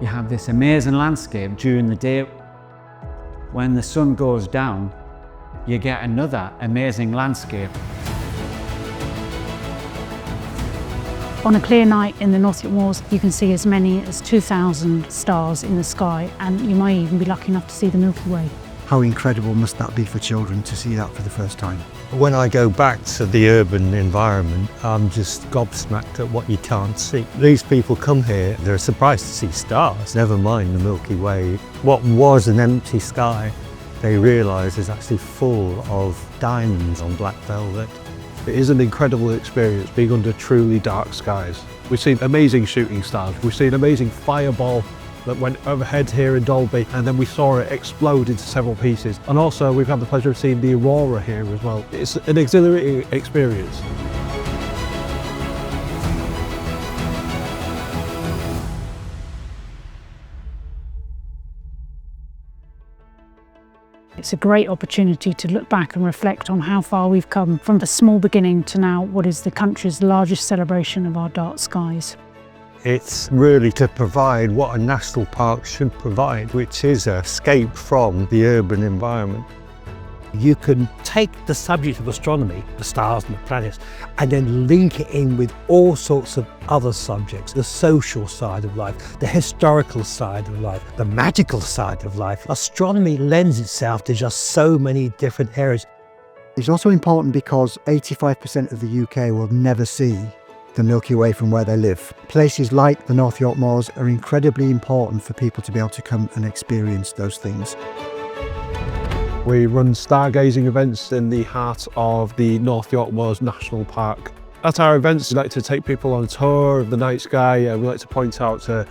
You have this amazing landscape during the day. When the sun goes down, you get another amazing landscape. On a clear night in the North York Moors, you can see as many as 2,000 stars in the sky, and you might even be lucky enough to see the Milky Way. How incredible must that be for children to see that for the first time? When I go back to the urban environment, I'm just gobsmacked at what you can't see. These people come here, they're surprised to see stars, never mind the Milky Way. What was an empty sky, they realise is actually full of diamonds on black velvet. It is an incredible experience being under truly dark skies. We've seen amazing shooting stars, we've seen amazing fireball that went overhead here in Dalby, and then we saw it explode into several pieces. And also we've had the pleasure of seeing the aurora here as well. It's an exhilarating experience. It's a great opportunity to look back and reflect on how far we've come from the small beginning to now what is the country's largest celebration of our dark skies. It's really to provide what a national park should provide, which is an escape from the urban environment. You can take the subject of astronomy, the stars and the planets, and then link it in with all sorts of other subjects. The social side of life, the historical side of life, the magical side of life. Astronomy lends itself to just so many different areas. It's also important because 85% of the UK will never see the Milky Way from where they live. Places like the North York Moors are incredibly important for people to be able to come and experience those things. We run stargazing events in the heart of the North York Moors National Park. At our events, we like to take people on a tour of the night sky. We like to point out the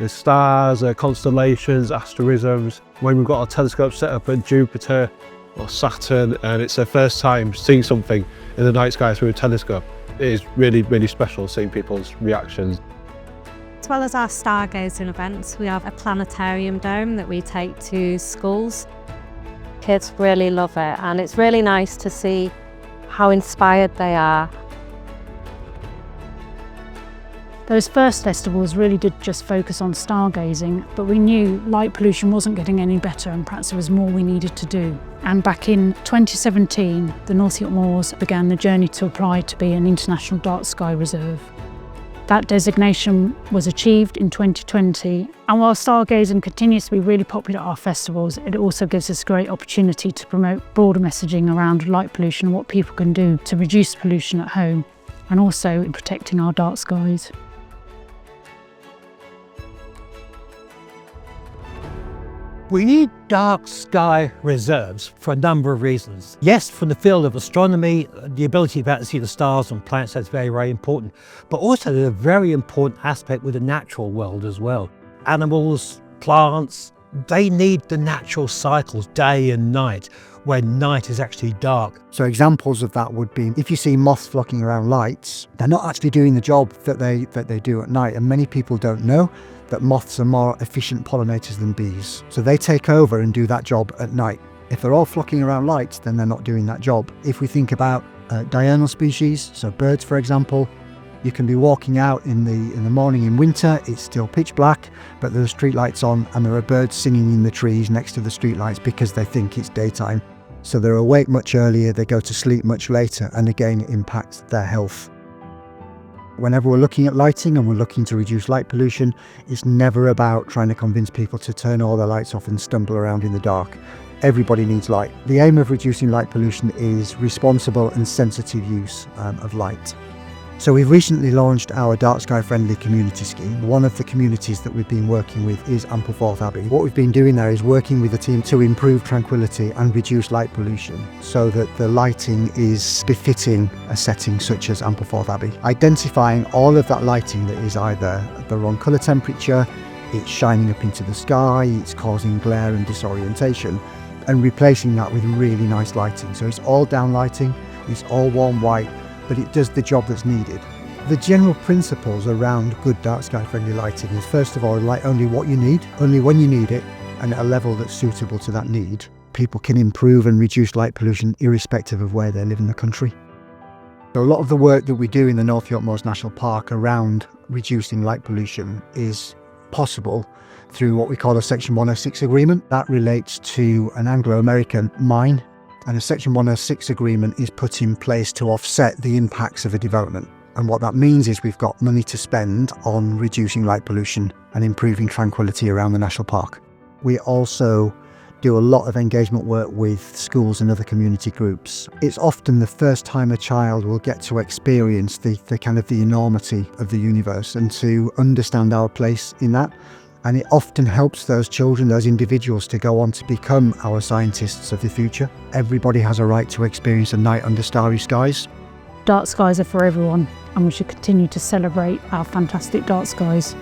stars, constellations, asterisms. When we've got our telescope set up at Jupiter or Saturn, and it's their first time seeing something in the night sky through a telescope, it is really, really special seeing people's reactions. As well as our stargazing events, we have a planetarium dome that we take to schools. Kids really love it, and it's really nice to see how inspired they are. Those first festivals really did just focus on stargazing, but we knew light pollution wasn't getting any better and perhaps there was more we needed to do. And back in 2017, the North York Moors began the journey to apply to be an International Dark Sky Reserve. That designation was achieved in 2020, and while stargazing continues to be really popular at our festivals, it also gives us a great opportunity to promote broader messaging around light pollution and what people can do to reduce pollution at home, and also in protecting our dark skies. We need dark sky reserves for a number of reasons. Yes, from the field of astronomy, the ability to be able to see the stars and planets, that's very, very important. But also there's a very important aspect with the natural world as well. Animals, plants, they need the natural cycles, day and night, when night is actually dark. So examples of that would be, if you see moths flocking around lights, they're not actually doing the job that they do at night. And many people don't know that moths are more efficient pollinators than bees. So they take over and do that job at night. If they're all flocking around lights, then they're not doing that job. If we think about diurnal species, so birds for example, you can be walking out in the morning in winter, it's still pitch black, but there are street lights on and there are birds singing in the trees next to the street lights because they think it's daytime. So they're awake much earlier, they go to sleep much later, and again it impacts their health. Whenever we're looking at lighting and we're looking to reduce light pollution, it's never about trying to convince people to turn all their lights off and stumble around in the dark. Everybody needs light. The aim of reducing light pollution is responsible and sensitive use of light. So we've recently launched our dark sky friendly community scheme. One of the communities that we've been working with is Ampleforth Abbey. What we've been doing there is working with the team to improve tranquility and reduce light pollution so that the lighting is befitting a setting such as Ampleforth Abbey. Identifying all of that lighting that is either the wrong colour temperature, it's shining up into the sky, it's causing glare and disorientation, and replacing that with really nice lighting. So it's all down lighting, it's all warm white, but it does the job that's needed. The general principles around good dark sky friendly lighting is, first of all, light only what you need, only when you need it, and at a level that's suitable to that need. People can improve and reduce light pollution irrespective of where they live in the country. So a lot of the work that we do in the North York Moors National Park around reducing light pollution is possible through what we call a Section 106 agreement. That relates to an Anglo-American mine, and a Section 106 agreement is put in place to offset the impacts of a development. And what that means is we've got money to spend on reducing light pollution and improving tranquility around the national park. We also do a lot of engagement work with schools and other community groups. It's often the first time a child will get to experience the kind of the enormity of the universe and to understand our place in that. And it often helps those children, those individuals, to go on to become our scientists of the future. Everybody has a right to experience a night under starry skies. Dark skies are for everyone, and we should continue to celebrate our fantastic dark skies.